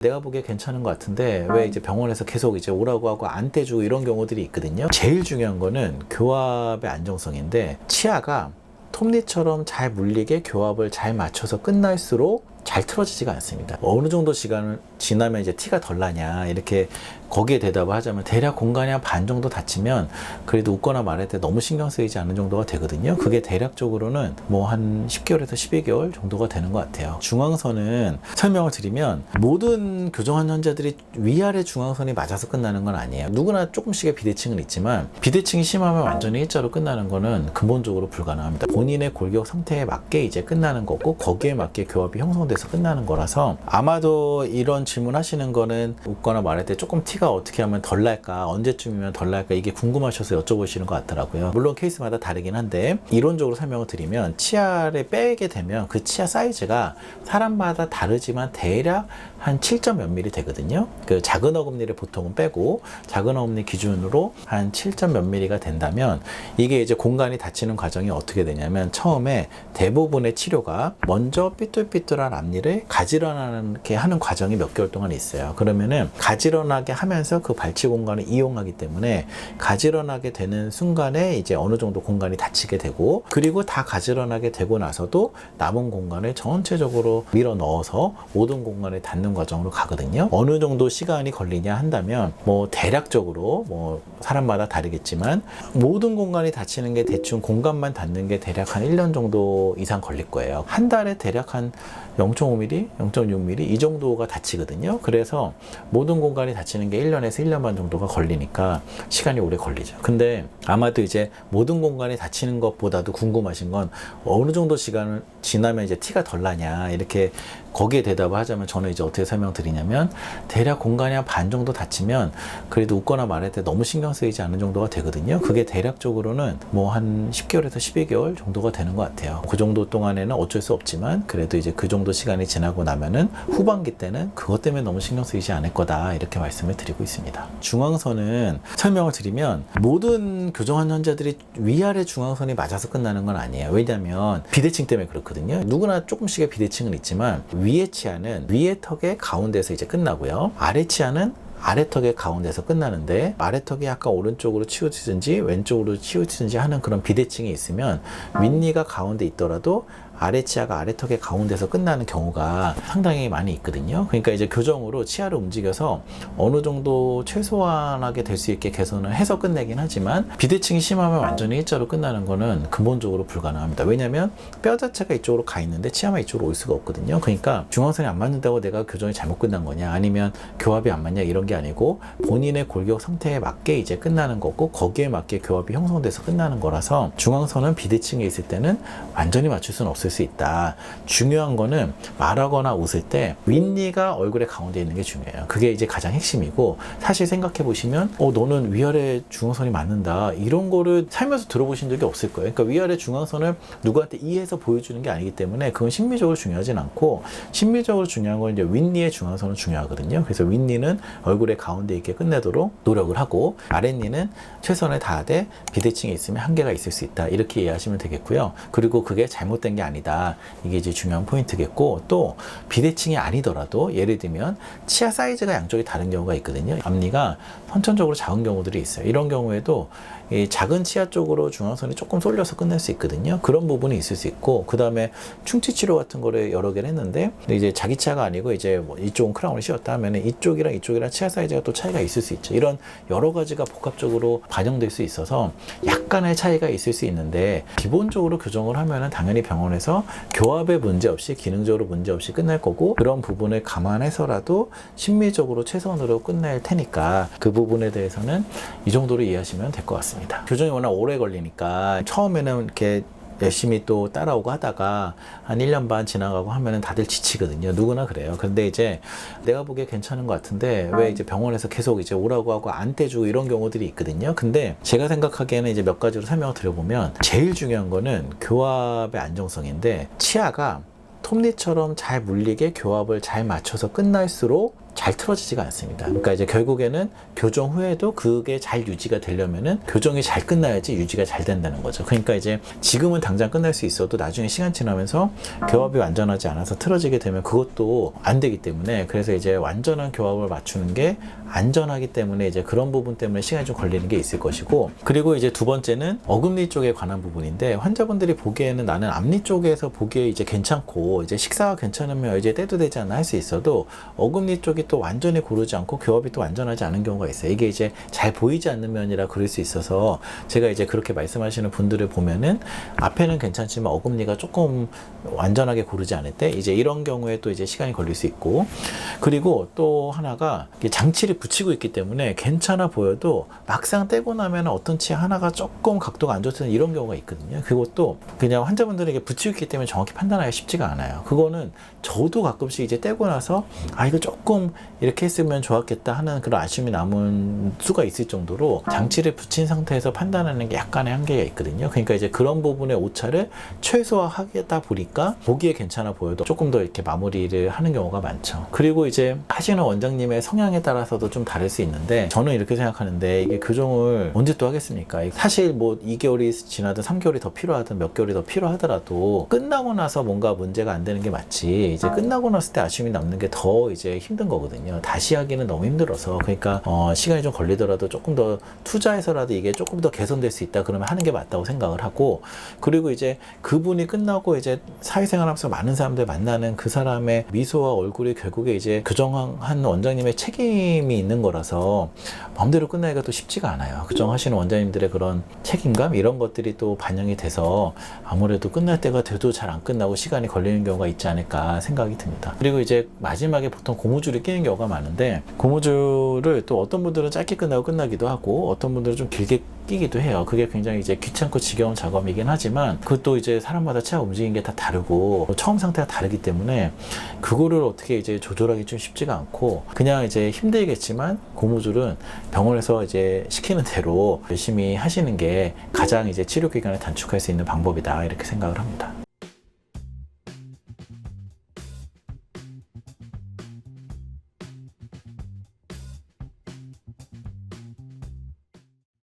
내가 보기에 괜찮은 것 같은데 왜 이제 병원에서 계속 이제 오라고 하고 안 떼주고 이런 경우들이 있거든요. 제일 중요한 거는 교합의 안정성인데 치아가 톱니처럼 잘 물리게 교합을 잘 맞춰서 끝날수록 잘 틀어지지가 않습니다. 어느 정도 시간을 지나면 이제 티가 덜 나냐 이렇게 거기에 대답을 하자면 대략 공간이 한 반 정도 닫히면 그래도 웃거나 말할 때 너무 신경 쓰이지 않는 정도가 되거든요. 그게 대략적으로는 뭐 한 10개월에서 12개월 정도가 되는 것 같아요. 중앙선은 설명을 드리면 모든 교정한 환자들이 위아래 중앙선이 맞아서 끝나는 건 아니에요. 누구나 조금씩의 비대칭은 있지만 비대칭이 심하면 완전히 일자로 끝나는 거는 근본적으로 불가능합니다. 본인의 골격 상태에 맞게 이제 끝나는 거고 거기에 맞게 교합이 형성돼서 끝나는 거라서 아마도 이런 질문 하시는 거는 웃거나 말할 때 조금 티가 어떻게 하면 덜 날까, 언제쯤이면 덜 날까 이게 궁금하셔서 여쭤보시는 것 같더라고요. 물론 케이스마다 다르긴 한데 이론적으로 설명을 드리면 치아를 빼게 되면 그 치아 사이즈가 사람마다 다르지만 대략 한 7점 몇 미리 되거든요. 그 작은 어금니를 보통은 빼고 작은 어금니 기준으로 한 7점 몇 미리가 된다면 이게 이제 공간이 닫히는 과정이 어떻게 되냐면 처음에 대부분의 치료가 먼저 삐뚤삐뚤한 앞니를 가지런하게 하는 과정이 몇 개월 동안 있어요. 그러면은 가지런하게 하면서 그 발치 공간을 이용하기 때문에 가지런하게 되는 순간에 이제 어느 정도 공간이 닫히게 되고 그리고 다 가지런하게 되고 나서도 남은 공간을 전체적으로 밀어 넣어서 모든 공간을 닫는 과정으로 가거든요. 어느 정도 시간이 걸리냐 한다면 뭐 대략적으로 뭐 사람마다 다르겠지만 모든 공간이 닫히는 게 대충 공간만 닫는 게 대략 한 1년 정도 이상 걸릴 거예요. 한 달에 대략 한 0.5mm, 0.6mm 이 정도가 닫히거든요. 그래서 모든 공간이 닫히는 게 1년에서 1년 반 정도가 걸리니까 시간이 오래 걸리죠. 근데 아마도 이제 모든 공간이 닫히는 것보다도 궁금하신 건 어느 정도 시간을 지나면 이제 티가 덜 나냐 이렇게 거기에 대답을 하자면 저는 이제 어떻게 설명드리냐면 대략 공간이 한 반 정도 닫히면 그래도 웃거나 말할 때 너무 신경 쓰이지 않는 정도가 되거든요. 그게 대략적으로는 뭐 한 10개월에서 12개월 정도가 되는 것 같아요. 그 정도 동안에는 어쩔 수 없지만 그래도 이제 그 정도 시간이 지나고 나면은 후반기 때는 그것 때문에 너무 신경 쓰이지 않을 거다 이렇게 말씀을 드리고 있습니다. 중앙선은 설명을 드리면 모든 교정한 환자들이 위아래 중앙선이 맞아서 끝나는 건 아니에요. 왜냐하면 비대칭 때문에 그렇거든요. 누구나 조금씩의 비대칭은 있지만 위의 치아는 위의 턱의 가운데서 이제 끝나고요. 아래 치아는 아래턱의 가운데서 끝나는데 아래턱이 약간 오른쪽으로 치우치든지 왼쪽으로 치우치든지 하는 그런 비대칭이 있으면 윗니가 가운데 있더라도 아래 치아가 아래턱의 가운데서 끝나는 경우가 상당히 많이 있거든요. 그러니까 이제 교정으로 치아를 움직여서 어느 정도 최소한하게 될 수 있게 개선을 해서 끝내긴 하지만 비대칭이 심하면 완전히 일자로 끝나는 거는 근본적으로 불가능합니다. 왜냐하면 뼈 자체가 이쪽으로 가 있는데 치아만 이쪽으로 올 수가 없거든요. 그러니까 중앙선이 안 맞는다고 내가 교정이 잘못 끝난 거냐 아니면 교합이 안 맞냐 이런 게 아니고 본인의 골격 상태에 맞게 이제 끝나는 거고 거기에 맞게 교합이 형성돼서 끝나는 거라서 중앙선은 비대칭이 있을 때는 완전히 맞출 수는 없을 수 있다. 중요한 거는 말하거나 웃을 때 윗니가 얼굴의 가운데 있는 게 중요해요. 그게 이제 가장 핵심이고 사실 생각해 보시면 너는 위아래 중앙선이 맞는다 이런 거를 살면서 들어보신 적이 없을 거예요. 그러니까 위아래 중앙선을 누구한테 이해해서 보여주는 게 아니기 때문에 그건 심미적으로 중요하진 않고 심미적으로 중요한 건 이제 윗니의 중앙선은 중요하거든요. 그래서 윗니는 얼굴의 가운데 있게 끝내도록 노력을 하고 아랫니는 최선을 다하되 비대칭이 있으면 한계가 있을 수 있다 이렇게 이해하시면 되겠고요. 그리고 그게 잘못된 게 아니다. 이게 이제 중요한 포인트겠고 또 비대칭이 아니더라도 예를 들면 치아 사이즈가 양쪽이 다른 경우가 있거든요. 앞니가 선천적으로 작은 경우들이 있어요. 이런 경우에도 이 작은 치아 쪽으로 중앙선이 조금 쏠려서 끝낼 수 있거든요. 그런 부분이 있을 수 있고 그 다음에 충치 치료 같은 거를 여러 개를 했는데 이제 자기 치아가 아니고 이제 뭐 이쪽은 크라운을 씌웠다 하면은 이쪽이랑 치아 사이즈가 또 차이가 있을 수 있죠. 이런 여러 가지가 복합적으로 반영될 수 있어서 약간의 차이가 있을 수 있는데 기본적으로 교정을 하면은 당연히 병원에서 교합에 문제 없이 기능적으로 문제 없이 끝날 거고 그런 부분을 감안해서라도 심미적으로 최선으로 끝낼 테니까 그 부분에 대해서는 이 정도로 이해하시면 될 것 같습니다. 교정이 워낙 오래 걸리니까 처음에는 이렇게 열심히 또 따라오고 하다가 한 1년 반 지나가고 하면은 다들 지치거든요. 누구나 그래요. 근데 이제 내가 보기에 괜찮은 것 같은데 왜 이제 병원에서 계속 이제 오라고 하고 안 떼주고 이런 경우들이 있거든요. 근데 제가 생각하기에는 이제 몇 가지로 설명을 드려보면 제일 중요한 거는 교합의 안정성인데 치아가 톱니처럼 잘 물리게 교합을 잘 맞춰서 끝날수록 잘 틀어지지가 않습니다. 그러니까 이제 결국에는 교정 후에도 그게 잘 유지가 되려면은 교정이 잘 끝나야지 유지가 잘 된다는 거죠. 그러니까 이제 지금은 당장 끝날 수 있어도 나중에 시간 지나면서 교합이 완전하지 않아서 틀어지게 되면 그것도 안 되기 때문에, 그래서 이제 완전한 교합을 맞추는 게 안전하기 때문에 이제 그런 부분 때문에 시간이 좀 걸리는 게 있을 것이고, 그리고 이제 두 번째는 어금니 쪽에 관한 부분인데, 환자분들이 보기에는 나는 앞니 쪽에서 보기에 이제 괜찮고 이제 식사가 괜찮으면 이제 떼도 되지 않나 할 수 있어도 어금니 쪽이 또 완전히 고르지 않고 교합이 또 완전하지 않은 경우가 있어요. 이게 이제 잘 보이지 않는 면이라 그럴 수 있어서 제가 이제 그렇게 말씀하시는 분들을 보면은 앞에는 괜찮지만 어금니가 조금 완전하게 고르지 않을 때 이제 이런 경우에 또 이제 시간이 걸릴 수 있고, 그리고 또 하나가 장치를 붙이고 있기 때문에 괜찮아 보여도 막상 떼고 나면 어떤 치아 하나가 조금 각도가 안 좋다는 이런 경우가 있거든요. 그것도 그냥 환자분들에게 붙이고 있기 때문에 정확히 판단하기가 쉽지가 않아요. 그거는 저도 가끔씩 이제 떼고 나서 이거 조금 이렇게 했으면 좋았겠다 하는 그런 아쉬움이 남은 수가 있을 정도로 장치를 붙인 상태에서 판단하는 게 약간의 한계가 있거든요. 그러니까 이제 그런 부분의 오차를 최소화하겠다 보니까 보기에 괜찮아 보여도 조금 더 이렇게 마무리를 하는 경우가 많죠. 그리고 이제 하시는 원장님의 성향에 따라서도 좀 다를 수 있는데, 저는 이렇게 생각하는데 이게 교정을 언제 또 하겠습니까? 사실 뭐 2개월이 지나든 3개월이 더 필요하든 몇 개월이 더 필요하더라도 끝나고 나서 뭔가 문제가 안 되는 게 맞지, 이제 끝나고 났을 때 아쉬움이 남는 게 더 이제 힘든 거거든요. 다시 하기는 너무 힘들어서. 그러니까 시간이 좀 걸리더라도 조금 더 투자해서라도 이게 조금 더 개선될 수 있다 그러면 하는 게 맞다고 생각을 하고, 그리고 이제 그분이 끝나고 이제 사회생활하면서 많은 사람들 만나는 그 사람의 미소와 얼굴이 결국에 이제 교정한 원장님의 책임이 있는 거라서 마음대로 끝나기가 또 쉽지가 않아요. 교정하시는 원장님들의 그런 책임감 이런 것들이 또 반영이 돼서 아무래도 끝날 때가 돼도 잘 안 끝나고 시간이 걸리는 경우가 있지 않을까 생각이 듭니다. 그리고 이제 마지막에 보통 고무줄을 끼는 경우가 많은데, 고무줄을 또 어떤 분들은 짧게 끝나고 끝나기도 하고 어떤 분들은 좀 길게 끼기도 해요. 그게 굉장히 이제 귀찮고 지겨운 작업이긴 하지만 그것도 이제 사람마다 치아 움직이는 게 다 다르고 처음 상태가 다르기 때문에 그거를 어떻게 이제 조절하기 좀 쉽지가 않고, 그냥 이제 힘들겠지만 고무줄은 병원에서 이제 시키는 대로 열심히 하시는 게 가장 이제 치료 기간을 단축할 수 있는 방법이다 이렇게 생각을 합니다.